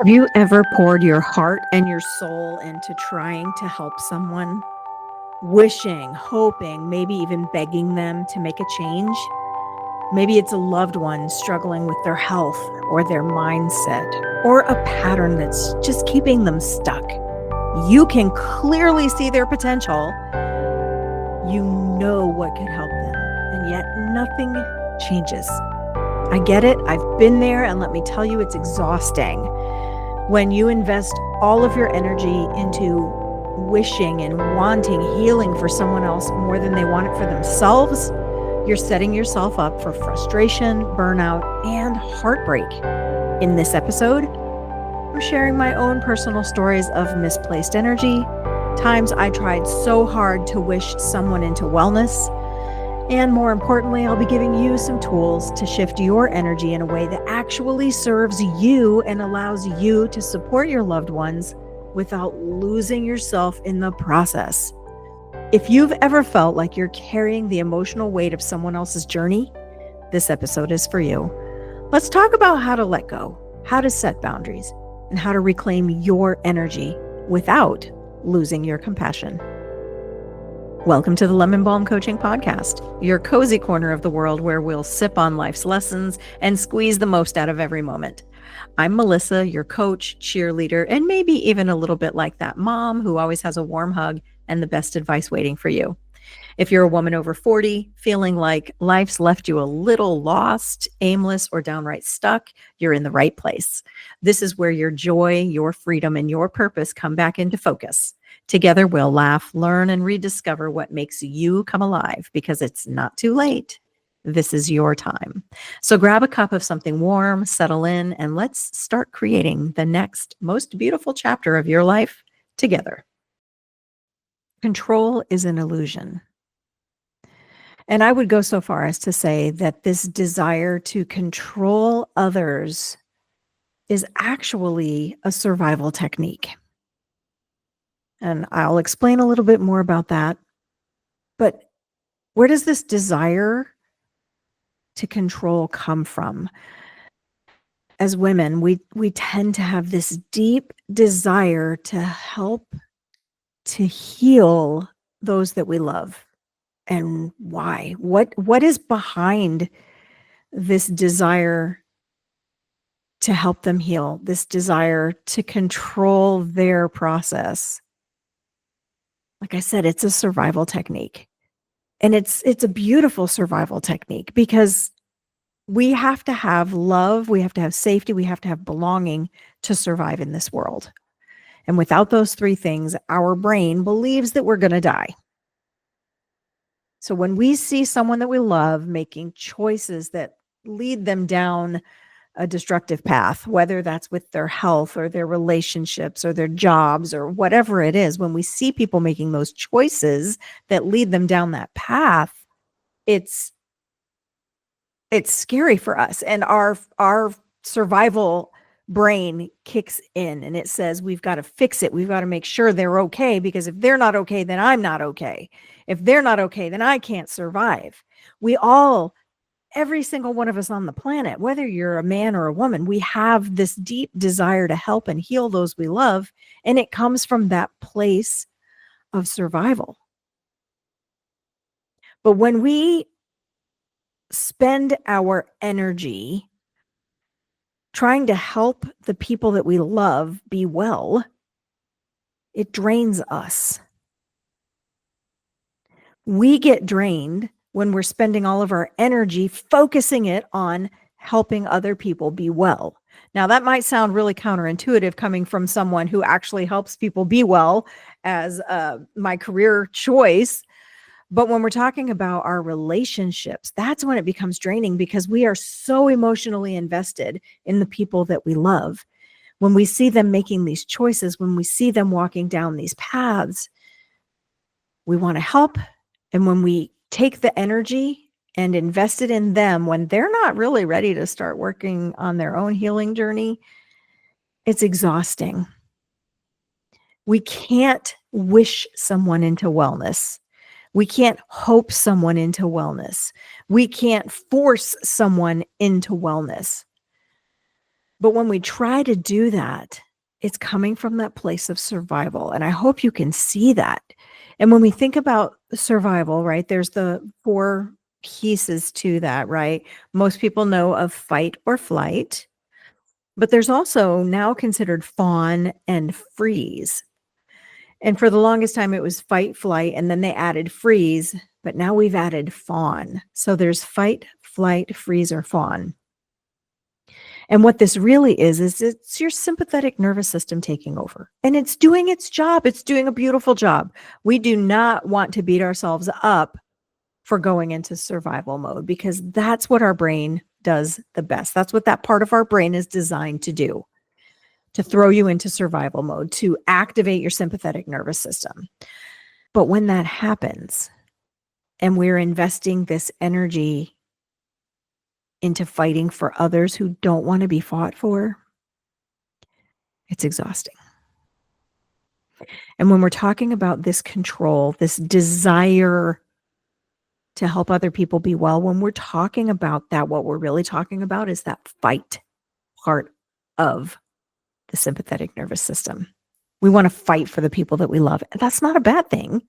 Have you ever poured your heart and your soul into trying to help someone, wishing, hoping, maybe even begging them to make a change? Maybe it's a loved one struggling with their health or their mindset or a pattern that's just keeping them stuck. You can clearly see their potential. You know what could help them, and yet nothing changes. I get it. I've been there, and let me tell you, it's exhausting. When you invest all of your energy into wishing and wanting healing for someone else more than they want it for themselves, you're setting yourself up for frustration, burnout, and heartbreak. In this episode, I'm sharing my own personal stories of misplaced energy, times I tried so hard to wish someone into wellness, and more importantly, I'll be giving you some tools to shift your energy in a way that actually serves you and allows you to support your loved ones without losing yourself in the process. If you've ever felt like you're carrying the emotional weight of someone else's journey, this episode is for you. Let's talk about how to let go, how to set boundaries, and how to reclaim your energy without losing your compassion. Welcome to the Lemon Balm Coaching Podcast, your cozy corner of the world where we'll sip on life's lessons and squeeze the most out of every moment. I'm Melissa, your coach, cheerleader, and maybe even a little bit like that mom who always has a warm hug and the best advice waiting for you. If you're a woman over 40, feeling like life's left you a little lost, aimless, or downright stuck, you're in the right place. This is where your joy, your freedom, and your purpose come back into focus. Together, we'll laugh, learn, and rediscover what makes you come alive, because it's not too late. This is your time. So grab a cup of something warm, settle in, and let's start creating the next most beautiful chapter of your life together. Control is an illusion. And I would go so far as to say that this desire to control others is actually a survival technique. And I'll explain a little bit more about that. But where does this desire to control come from? As women, we tend to have this deep desire to help, to heal those that we love. And why? What is behind this desire to help them heal, this desire to control their process? Like I said, it's a survival technique. And it's a beautiful survival technique because we have to have love, we have to have safety, we have to have belonging to survive in this world. And without those three things, our brain believes that we're going to die. So when we see someone that we love making choices that lead them down a destructive path, whether that's with their health or their relationships or their jobs or whatever it is, when we see people making those choices that lead them down that path, it's scary for us. And our survival brain kicks in and it says, we've got to fix it. We've got to make sure they're okay, because if they're not okay, then I'm not okay. If they're not okay, then I can't survive. Every single one of us on the planet, whether you're a man or a woman, we have this deep desire to help and heal those we love. And it comes from that place of survival. But when we spend our energy trying to help the people that we love be well, it drains us. We get drained when we're spending all of our energy focusing it on helping other people be well. Now, that might sound really counterintuitive coming from someone who actually helps people be well as my career choice. But when we're talking about our relationships, that's when it becomes draining, because we are so emotionally invested in the people that we love. When we see them making these choices, when we see them walking down these paths, we want to help. And when we take the energy and invest it in them when they're not really ready to start working on their own healing journey, it's exhausting. We can't wish someone into wellness. We can't hope someone into wellness. We can't force someone into wellness. But when we try to do that, it's coming from that place of survival. And I hope you can see that. And when we think about survival, right, there's the 4 pieces to that, right? Most people know of fight or flight, but there's also now considered fawn and freeze. And for the longest time, it was fight, flight, and then they added freeze, but now we've added fawn. So there's fight, flight, freeze, or fawn. And what this really is it's your sympathetic nervous system taking over. And it's doing its job. It's doing a beautiful job. We do not want to beat ourselves up for going into survival mode because that's what our brain does the best. That's what that part of our brain is designed to do, to throw you into survival mode, to activate your sympathetic nervous system. But when that happens and we're investing this energy into fighting for others who don't want to be fought for, it's exhausting. And when we're talking about this control, this desire to help other people be well, when we're talking about that, what we're really talking about is that fight part of the sympathetic nervous system. We want to fight for the people that we love. And that's not a bad thing.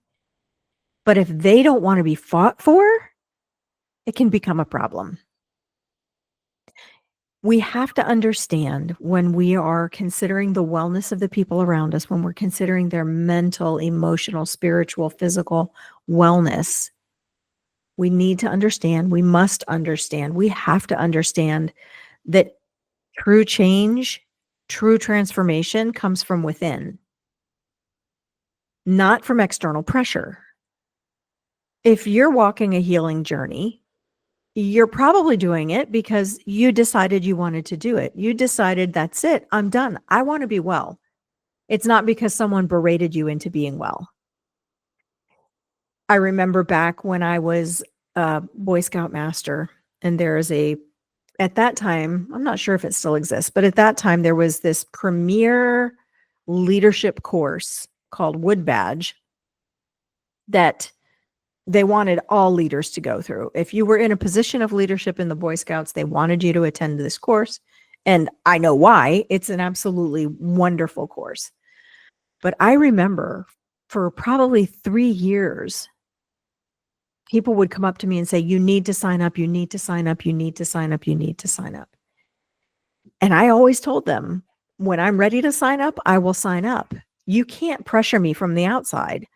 But if they don't want to be fought for, it can become a problem. We have to understand when we are considering the wellness of the people around us, when we're considering their mental, emotional, spiritual, physical wellness, we need to understand, we must understand, we have to understand that true change, true transformation comes from within, not from external pressure. If you're walking a healing journey, you're probably doing it because you decided you wanted to do it. You decided, that's it, I'm done. I want to be well. It's not because someone berated you into being well. I remember back when I was a Boy Scout master, and at that time, I'm not sure if it still exists, but at that time, there was this premier leadership course called Wood Badge that they wanted all leaders to go through. If you were in a position of leadership in the Boy Scouts, they wanted you to attend this course. And I know why. It's an absolutely wonderful course. But I remember for probably 3 years, people would come up to me and say, you need to sign up, you need to sign up, you need to sign up, you need to sign up. And I always told them, when I'm ready to sign up, I will sign up. You can't pressure me from the outside.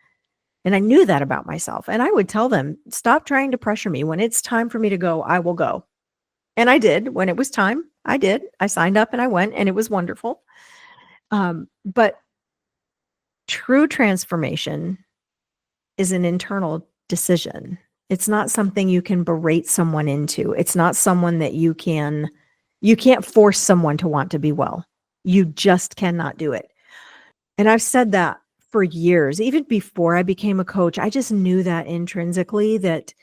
And I knew that about myself. And I would tell them, stop trying to pressure me. When it's time for me to go, I will go. And I did. When it was time, I did. I signed up and I went, and it was wonderful. But true transformation is an internal decision. It's not something you can berate someone into. It's not someone that you can't force someone to want to be well. You just cannot do it. And I've said that for years. Even before I became a coach, I just knew that intrinsically, that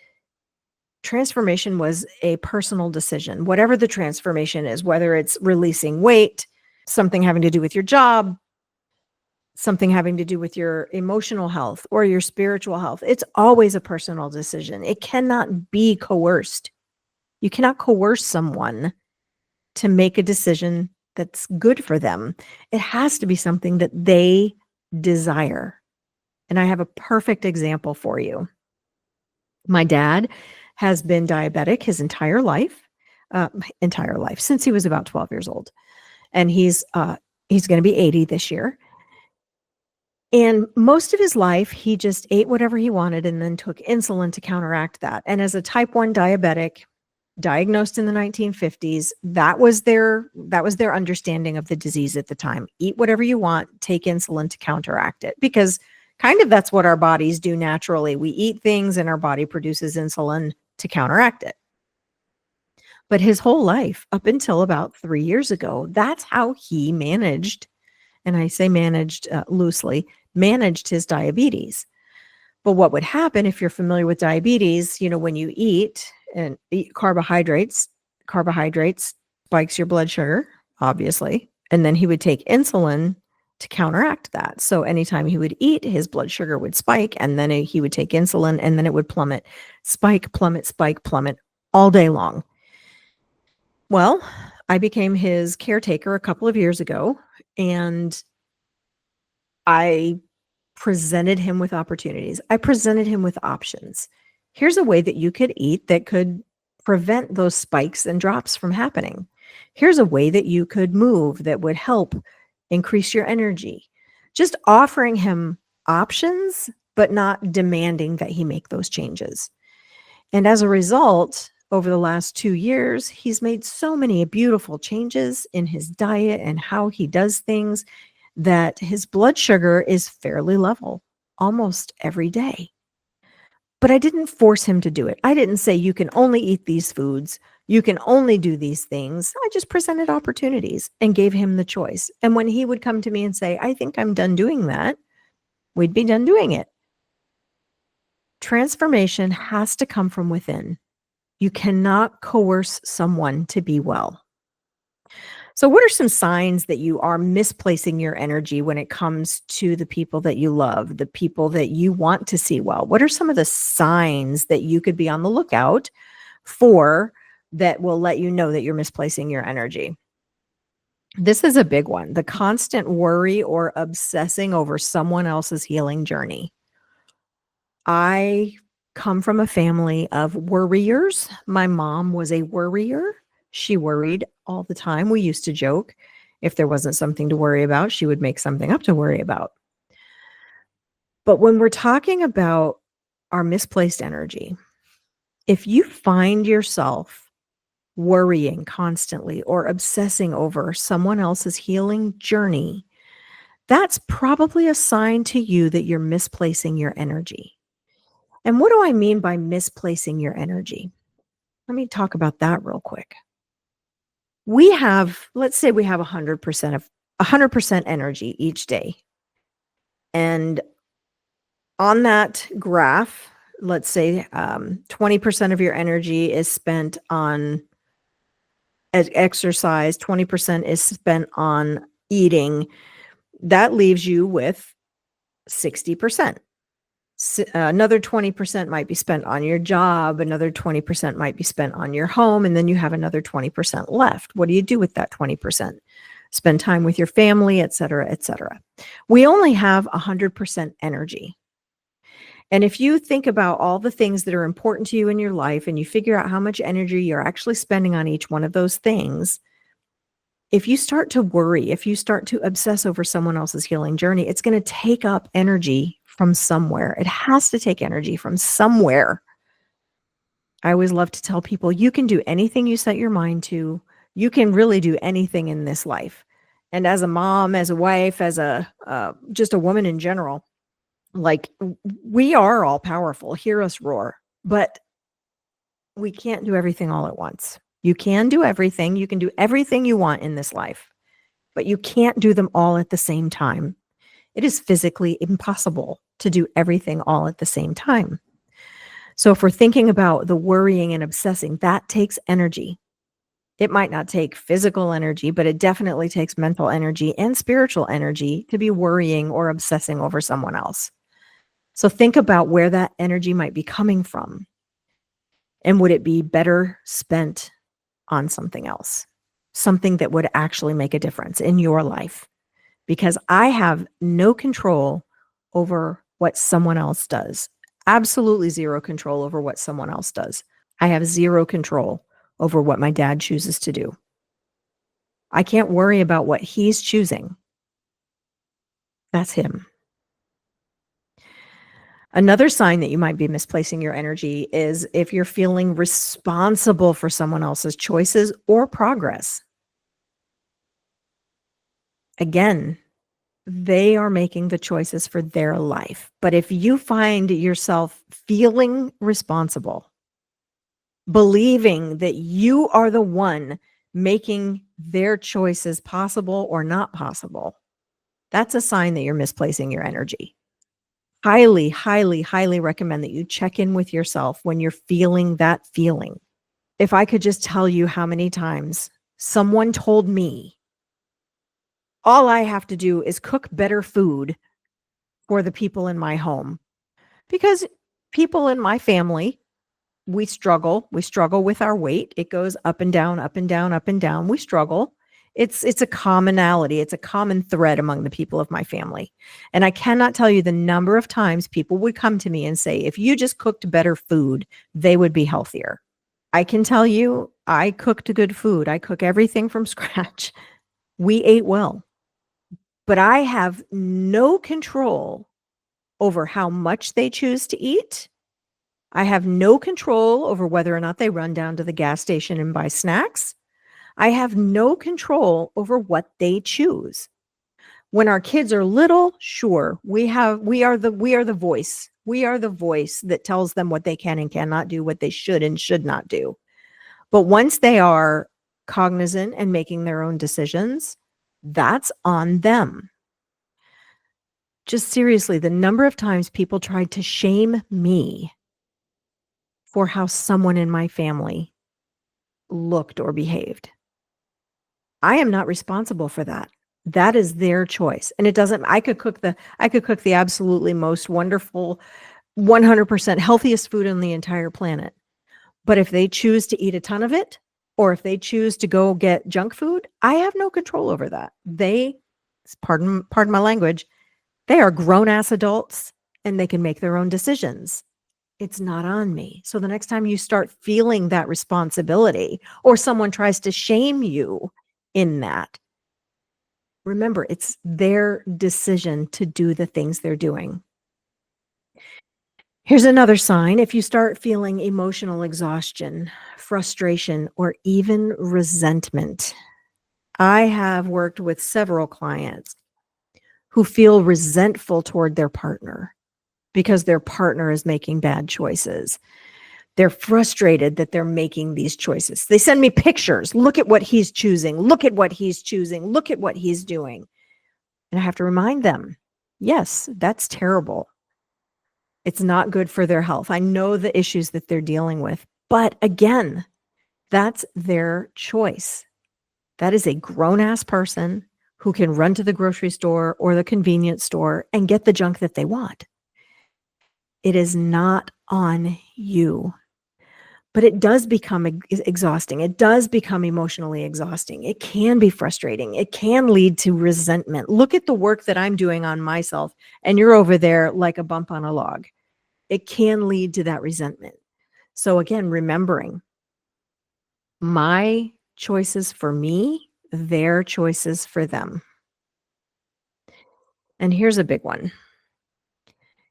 transformation was a personal decision. Whatever the transformation is, whether it's releasing weight, something having to do with your job, something having to do with your emotional health or your spiritual health, it's always a personal decision. It cannot be coerced. You cannot coerce someone to make a decision that's good for them. It has to be something that they desire. And I have a perfect example for you. My dad has been diabetic his entire life, since he was about 12 years old. And he's going to be 80 this year. And most of his life, he just ate whatever he wanted and then took insulin to counteract that. And as a type 1 diabetic, diagnosed in the 1950s, that was their understanding of the disease at the time. Eat whatever you want, take insulin to counteract it, because kind of that's what our bodies do naturally. We eat things and our body produces insulin to counteract it. But his whole life, up until about 3 years ago, that's how he managed, and I say managed loosely, managed his diabetes. But what would happen, if you're familiar with diabetes, when you eat carbohydrates spikes your blood sugar, obviously. And then he would take insulin to counteract that. So anytime he would eat, his blood sugar would spike, and then he would take insulin, and then it would plummet, spike, plummet, all day long. Well, I became his caretaker a couple of years ago, and I presented him with opportunities. I presented him with options. Here's a way that you could eat that could prevent those spikes and drops from happening. Here's a way that you could move that would help increase your energy. Just offering him options, but not demanding that he make those changes. And as a result, over the last 2 years, he's made so many beautiful changes in his diet and how he does things that his blood sugar is fairly level almost every day. But I didn't force him to do it. I didn't say, you can only eat these foods. You can only do these things. I just presented opportunities and gave him the choice. And when he would come to me and say, I think I'm done doing that, we'd be done doing it. Transformation has to come from within. You cannot coerce someone to be well. So, what are some signs that you are misplacing your energy when it comes to the people that you love, the people that you want to see well? What are some of the signs that you could be on the lookout for that will let you know that you're misplacing your energy? This is a big one, the constant worry or obsessing over someone else's healing journey. I come from a family of worriers. My mom was a worrier. She worried all the time. We used to joke if there wasn't something to worry about, she would make something up to worry about. But when we're talking about our misplaced energy, if you find yourself worrying constantly or obsessing over someone else's healing journey, that's probably a sign to you that you're misplacing your energy. And what do I mean by misplacing your energy? Let me talk about that real quick. Let's say we have 100% energy each day. And on that graph, let's say 20% of your energy is spent on exercise, 20% is spent on eating. That leaves you with 60%. Another 20% might be spent on your job, another 20% might be spent on your home, and then you have another 20% left. What do you do with that 20%? Spend time with your family, et cetera, et cetera. We only have 100% energy. And if you think about all the things that are important to you in your life and you figure out how much energy you're actually spending on each one of those things, if you start to worry, if you start to obsess over someone else's healing journey, it's going to take up energy from somewhere. It has to take energy from somewhere. I always love to tell people, you can do anything you set your mind to. You can really do anything in this life. And as a mom, as a wife, as a just a woman in general, like, we are all powerful. Hear us roar, but we can't do everything all at once. You can do everything. You can do everything you want in this life, but you can't do them all at the same time. It is physically impossible to do everything all at the same time. So if we're thinking about the worrying and obsessing, that takes energy. It might not take physical energy, but it definitely takes mental energy and spiritual energy to be worrying or obsessing over someone else. So think about where that energy might be coming from. And would it be better spent on something else? Something that would actually make a difference in your life? Because I have no control over what someone else does. Absolutely zero control over what someone else does. I have zero control over what my dad chooses to do. I can't worry about what he's choosing. That's him. Another sign that you might be misplacing your energy is if you're feeling responsible for someone else's choices or progress. Again, they are making the choices for their life. But if you find yourself feeling responsible, believing that you are the one making their choices possible or not possible, that's a sign that you're misplacing your energy. Highly, highly, highly recommend that you check in with yourself when you're feeling that feeling. If I could just tell you how many times someone told me, all I have to do is cook better food for the people in my home. Because people in my family We struggle. We struggle with our weight. It goes up and down, up and down, up and down. We struggle. It's a commonality. It's a common thread among the people of my family. And I cannot tell you the number of times people would come to me and say, if you just cooked better food, they would be healthier. I can tell you, I cooked good food. I cook everything from scratch. We ate well, but I have no control over how much they choose to eat. I have no control over whether or not they run down to the gas station and buy snacks. I have no control over what they choose. When our kids are little, sure, we are the voice. We are the voice that tells them what they can and cannot do, what they should and should not do. But once they are cognizant and making their own decisions, that's on them. Just seriously, the number of times people tried to shame me for how someone in my family looked or behaved. I am not responsible for that. That is their choice. And it doesn't, I could cook the absolutely most wonderful, 100% healthiest food on the entire planet. But if they choose to eat a ton of it, or if they choose to go get junk food, I have no control over that. They, pardon my language, they are grown-ass adults and they can make their own decisions. It's not on me. So the next time you start feeling that responsibility or someone tries to shame you in that, remember, it's their decision to do the things they're doing. Here's another sign. If you start feeling emotional exhaustion, frustration, or even resentment. I have worked with several clients who feel resentful toward their partner because their partner is making bad choices. They're frustrated that they're making these choices. They send me pictures. Look at what he's choosing. Look at what he's choosing. Look at what he's doing. And I have to remind them, yes, that's terrible. It's not good for their health. I know the issues that they're dealing with. But again, that's their choice. That is a grown-ass person who can run to the grocery store or the convenience store and get the junk that they want. It is not on you. But it does become exhausting. It does become emotionally exhausting. It can be frustrating. It can lead to resentment. Look at the work that I'm doing on myself, and you're over there like a bump on a log. It can lead to that resentment. So again, remembering my choices for me, their choices for them. And here's a big one.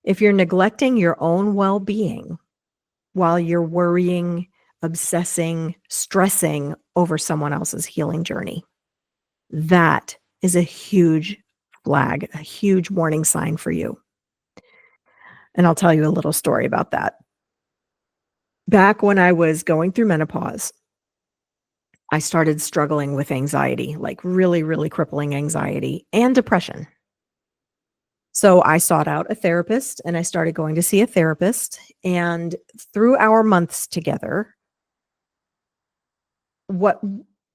If you're neglecting your own well-being while you're worrying, obsessing, stressing over someone else's healing journey, that is a huge flag, a huge warning sign for you. And I'll tell you a little story about that. Back when I was going through menopause, I started struggling with anxiety, like really, really crippling anxiety and depression. So I sought out a therapist and I started going to see a therapist. And through our months together, what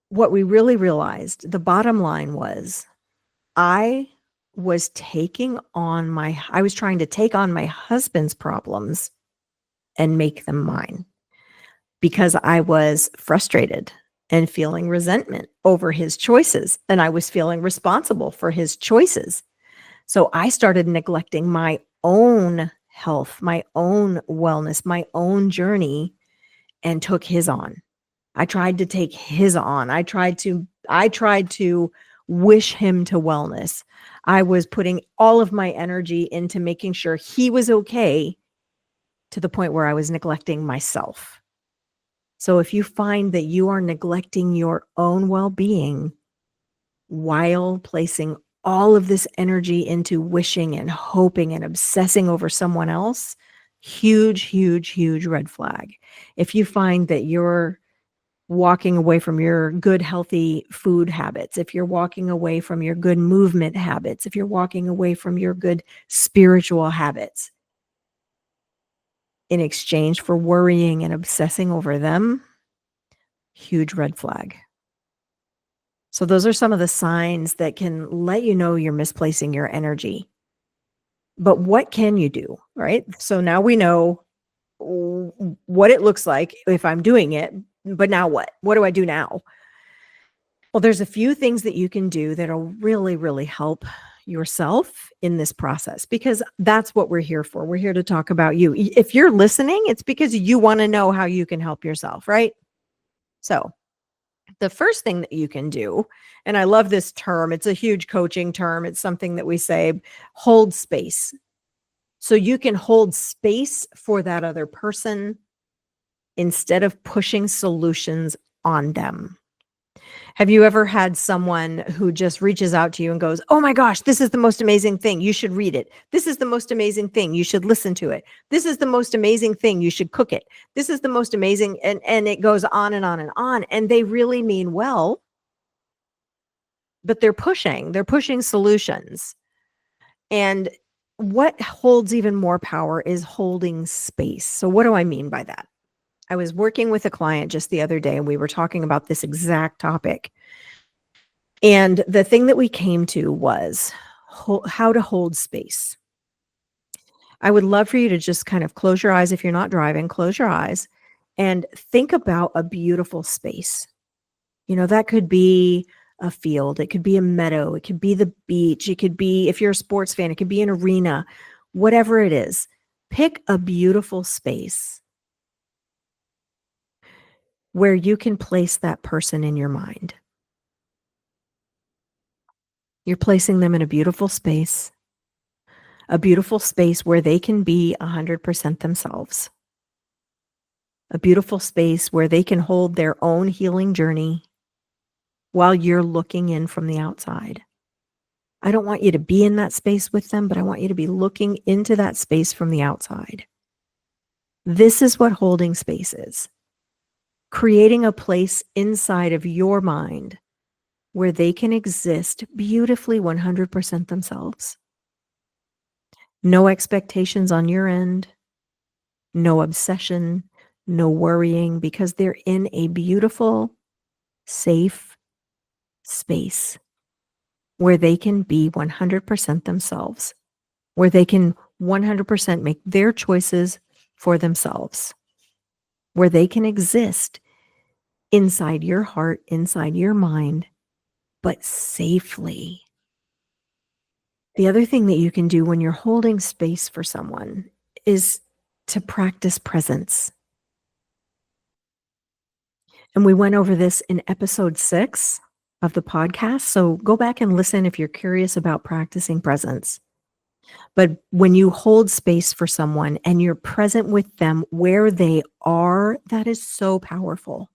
we really realized, the bottom line was I was I was trying to take on my husband's problems and make them mine because I was frustrated and feeling resentment over his choices. And I was feeling responsible for his choices. So I started neglecting my own health, my own wellness, my own journey, and took his on. I tried to take his on. I tried to wish him to wellness. I was putting all of my energy into making sure he was okay to the point where I was neglecting myself. So if you find that you are neglecting your own well-being while placing all of this energy into wishing and hoping and obsessing over someone else, huge, huge, huge red flag. If you find that you're walking away from your good, healthy food habits, if you're walking away from your good movement habits, if you're walking away from your good spiritual habits in exchange for worrying and obsessing over them, huge red flag. So those are some of the signs that can let you know you're misplacing your energy. But what can you do, right? So now we know what it looks like if I'm doing it, but now what? What do I do now? Well, there's a few things that you can do that'll really, really help yourself in this process because that's what we're here for. We're here to talk about you. If you're listening, it's because you want to know how you can help yourself, right? So, the first thing that you can do, and I love this term, it's a huge coaching term. It's something that we say hold space. So, you can hold space for that other person instead of pushing solutions on them. Have you ever had someone who just reaches out to you and goes, "Oh my gosh, this is the most amazing thing. You should read it. This is the most amazing thing. You should listen to it. This is the most amazing thing. You should cook it. This is the most amazing," and it goes on and on and on, and they really mean well, but they're pushing solutions. And what holds even more power is holding space. So what do I mean by that? I was working with a client just the other day and we were talking about this exact topic. And the thing that we came to was how to hold space. I would love for you to just kind of close your eyes if you're not driving, close your eyes and think about a beautiful space. That could be a field, it could be a meadow, it could be the beach, it could be, if you're a sports fan, it could be an arena, whatever it is. Pick a beautiful space where you can place that person in your mind. You're placing them in a beautiful space where they can be 100% themselves, a beautiful space where they can hold their own healing journey while you're looking in from the outside. I don't want you to be in that space with them, but I want you to be looking into that space from the outside. This is what holding space is. Creating a place inside of your mind where they can exist beautifully 100% themselves. No expectations on your end, no obsession, no worrying, because they're in a beautiful, safe space where they can be 100% themselves, where they can 100% make their choices for themselves, where they can exist inside your heart, inside your mind, but safely. The other thing that you can do when you're holding space for someone is to practice presence. And we went over this in episode 6 of the podcast. So go back and listen if you're curious about practicing presence. But when you hold space for someone and you're present with them where they are, that is so powerful.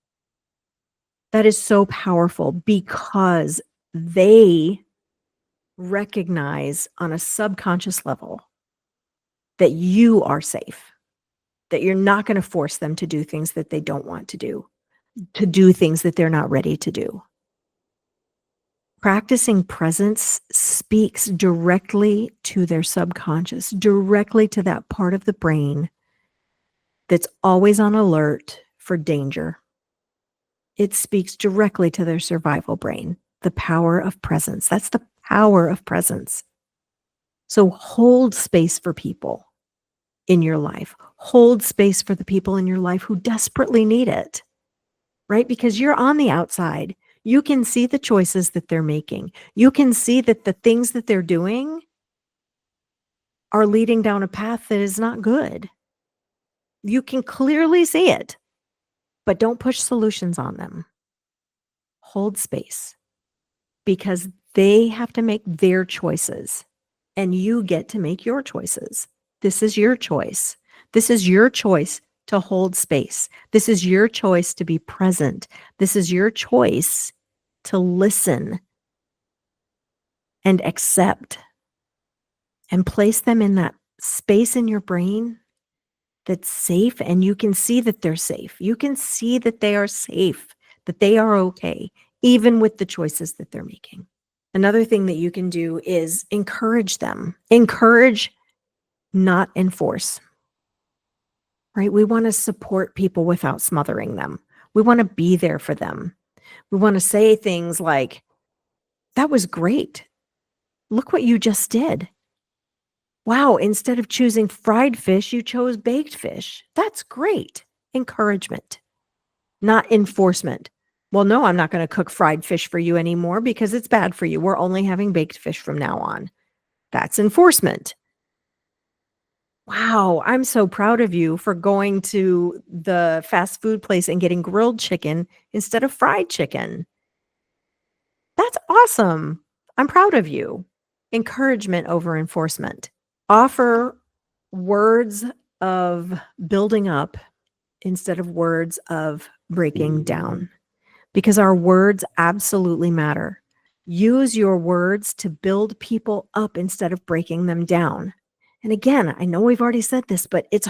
That is so powerful because they recognize on a subconscious level that you are safe, that you're not going to force them to do things that they don't want to do things that they're not ready to do. Practicing presence speaks directly to their subconscious, directly to that part of the brain that's always on alert for danger. It speaks directly to their survival brain, the power of presence. That's the power of presence. So hold space for people in your life. Hold space for the people in your life who desperately need it, right? Because you're on the outside. You can see the choices that they're making. You can see that the things that they're doing are leading down a path that is not good. You can clearly see it, but don't push solutions on them. Hold space because they have to make their choices and you get to make your choices. This is your choice. This is your choice to hold space. This is your choice to be present. This is your choice to listen and accept and place them in that space in your brain that's safe, and you can see that they're safe. You can see that they are safe, that they are okay, even with the choices that they're making. Another thing that you can do is encourage them. Encourage, not enforce. Right? We want to support people without smothering them. We want to be there for them. We want to say things like, "That was great. Look what you just did. Wow, instead of choosing fried fish, you chose baked fish. That's great. Encouragement, not enforcement. Well, no, I'm not going to cook fried fish for you anymore because it's bad for you. We're only having baked fish from now on. That's enforcement. Wow, I'm so proud of you for going to the fast food place and getting grilled chicken instead of fried chicken. That's awesome. I'm proud of you. Encouragement over enforcement. Offer words of building up instead of words of breaking down, because our words absolutely matter. Use your words to build people up instead of breaking them down. And again, I know we've already said this, but it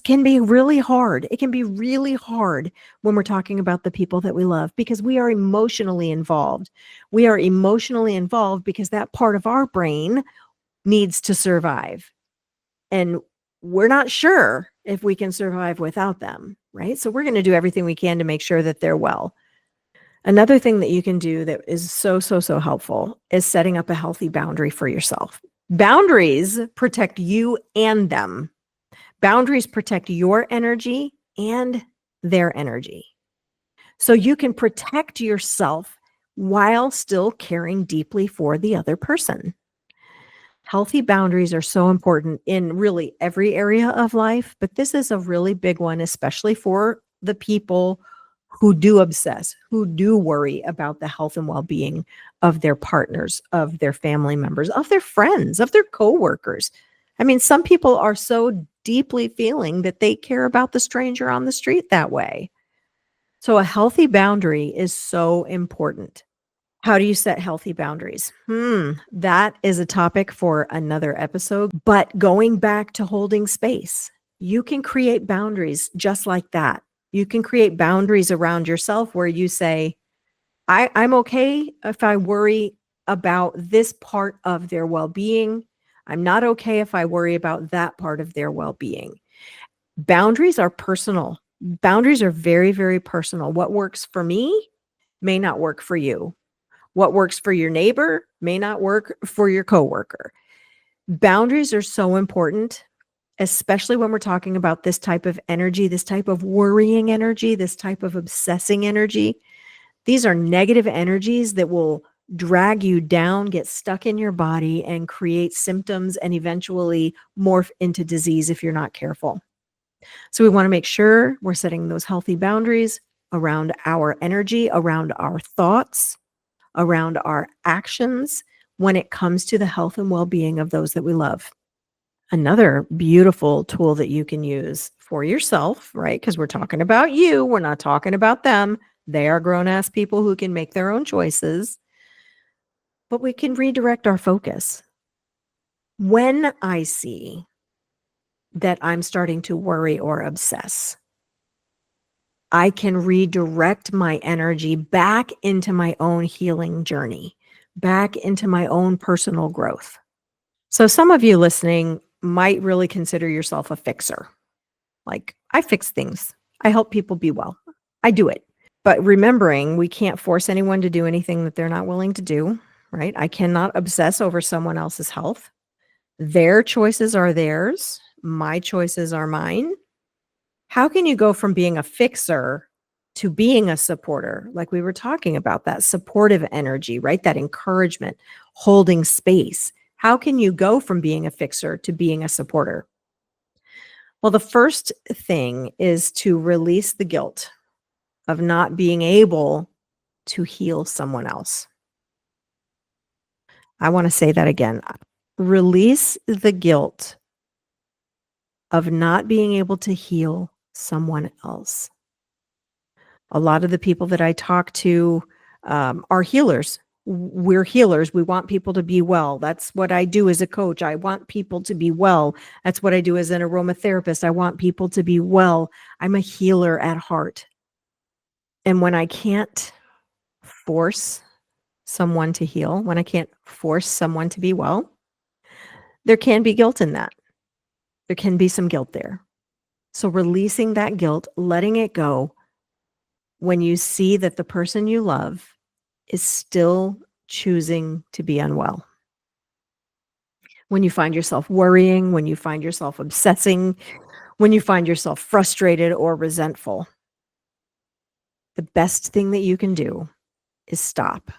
can be really hard. It can be really hard when we're talking about the people that we love because we are emotionally involved. We are emotionally involved because that part of our brain needs to survive. And we're not sure if we can survive without them, right? So we're going to do everything we can to make sure that they're well. Another thing that you can do that is so, so, so helpful is setting up a healthy boundary for yourself. Boundaries protect you and them. Boundaries protect your energy and their energy. So you can protect yourself while still caring deeply for the other person. Healthy boundaries are so important in really every area of life, but this is a really big one, especially for the people who do obsess, who do worry about the health and well-being of their partners, of their family members, of their friends, of their coworkers. I mean, some people are so deeply feeling that they care about the stranger on the street that way. So a healthy boundary is so important. How do you set healthy boundaries? That is a topic for another episode. But going back to holding space, you can create boundaries just like that. You can create boundaries around yourself where you say, I'm okay if I worry about this part of their well being. I'm not okay if I worry about that part of their well being. Boundaries are personal. Boundaries are very, very personal. What works for me may not work for you. What works for your neighbor may not work for your coworker. Boundaries are so important, especially when we're talking about this type of energy, this type of worrying energy, this type of obsessing energy. These are negative energies that will drag you down, get stuck in your body, and create symptoms and eventually morph into disease if you're not careful. So we want to make sure we're setting those healthy boundaries around our energy, around our thoughts, around our actions when it comes to the health and well-being of those that we love. Another beautiful tool that you can use for yourself, right? Because we're talking about you, we're not talking about them. They are grown ass people who can make their own choices, but we can redirect our focus. When I see that I'm starting to worry or obsess, I can redirect my energy back into my own healing journey, back into my own personal growth. So some of you listening might really consider yourself a fixer. Like, I fix things. I help people be well. I do it. But remembering we can't force anyone to do anything that they're not willing to do, right? I cannot obsess over someone else's health. Their choices are theirs. My choices are mine. How can you go from being a fixer to being a supporter? Like we were talking about, that supportive energy, right? That encouragement, holding space. How can you go from being a fixer to being a supporter? Well, the first thing is to release the guilt of not being able to heal someone else. I want to say that again. Release the guilt of not being able to heal someone else. A lot of the people that I talk to are healers. We're healers. We want people to be well. That's what I do as a coach. I want people to be well. That's what I do as an aromatherapist. I want people to be well. I'm a healer at heart. And when I can't force someone to heal, when I can't force someone to be well, there can be guilt in that. There can be some guilt there. So releasing that guilt, letting it go when you see that the person you love is still choosing to be unwell. when you find yourself worrying, when you find yourself obsessing, when you find yourself frustrated or resentful. The best thing that you can do is stop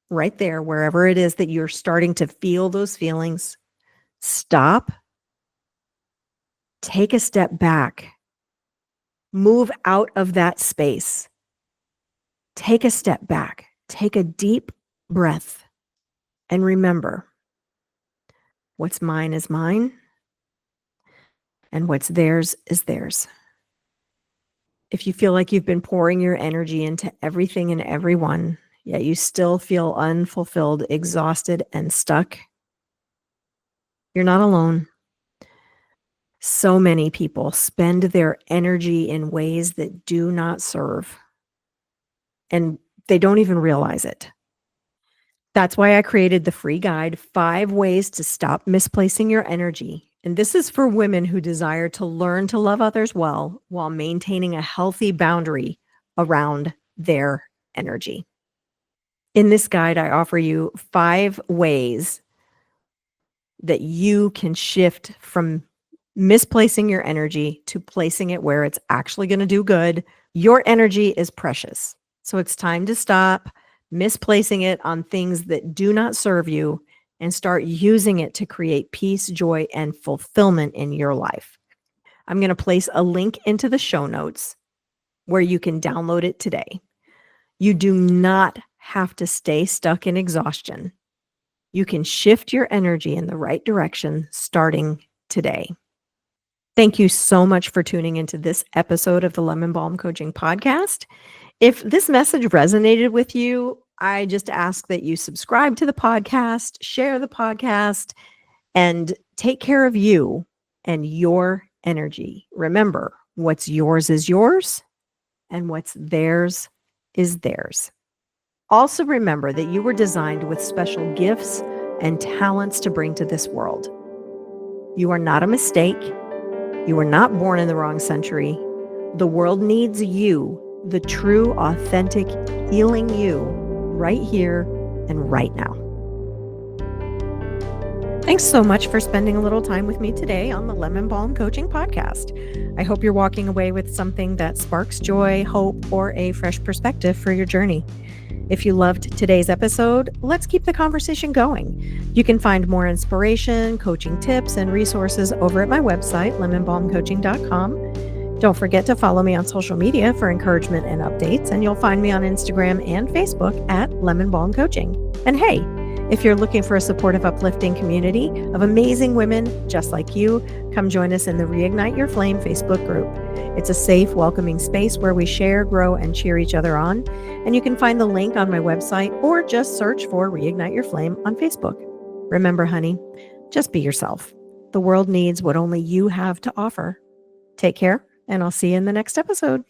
right there, wherever it is that you're starting to feel those feelings. Stop, take a step back, move out of that space. Take a step back, take a deep breath, and remember what's mine is mine, and what's theirs is theirs. If you feel like you've been pouring your energy into everything and everyone, yet you still feel unfulfilled, exhausted, and stuck, you're not alone. So many people spend their energy in ways that do not serve, and they don't even realize it. That's why I created the free guide, 5 Ways to Stop Misplacing Your Energy. And this is for women who desire to learn to love others well while maintaining a healthy boundary around their energy. In this guide, I offer you 5 ways that you can shift from misplacing your energy to placing it where it's actually going to do good. Your energy is precious. So it's time to stop misplacing it on things that do not serve you and start using it to create peace, joy, and fulfillment in your life. I'm going to place a link into the show notes where you can download it today. You do not have to stay stuck in exhaustion. You can shift your energy in the right direction starting today. Thank you so much for tuning into this episode of the Lemon Balm Coaching Podcast. If this message resonated with you, I just ask that you subscribe to the podcast, share the podcast, and take care of you and your energy. Remember, what's yours is yours, and what's theirs is theirs. Also remember that you were designed with special gifts and talents to bring to this world. You are not a mistake. You were not born in the wrong century. The world needs you, the true, authentic, healing you, right here and right now. Thanks so much for spending a little time with me today on the Lemon Balm Coaching Podcast. I hope you're walking away with something that sparks joy, hope, or a fresh perspective for your journey. If you loved today's episode, let's keep the conversation going. You can find more inspiration, coaching tips, and resources over at my website, lemonbalmcoaching.com. Don't forget to follow me on social media for encouragement and updates, and you'll find me on Instagram and Facebook at Lemon Balm Coaching. And hey, if you're looking for a supportive, uplifting community of amazing women just like you, come join us in the Reignite Your Flame Facebook group. It's a safe, welcoming space where we share, grow, and cheer each other on. And you can find the link on my website or just search for Reignite Your Flame on Facebook. Remember, honey, just be yourself. The world needs what only you have to offer. Take care, and I'll see you in the next episode.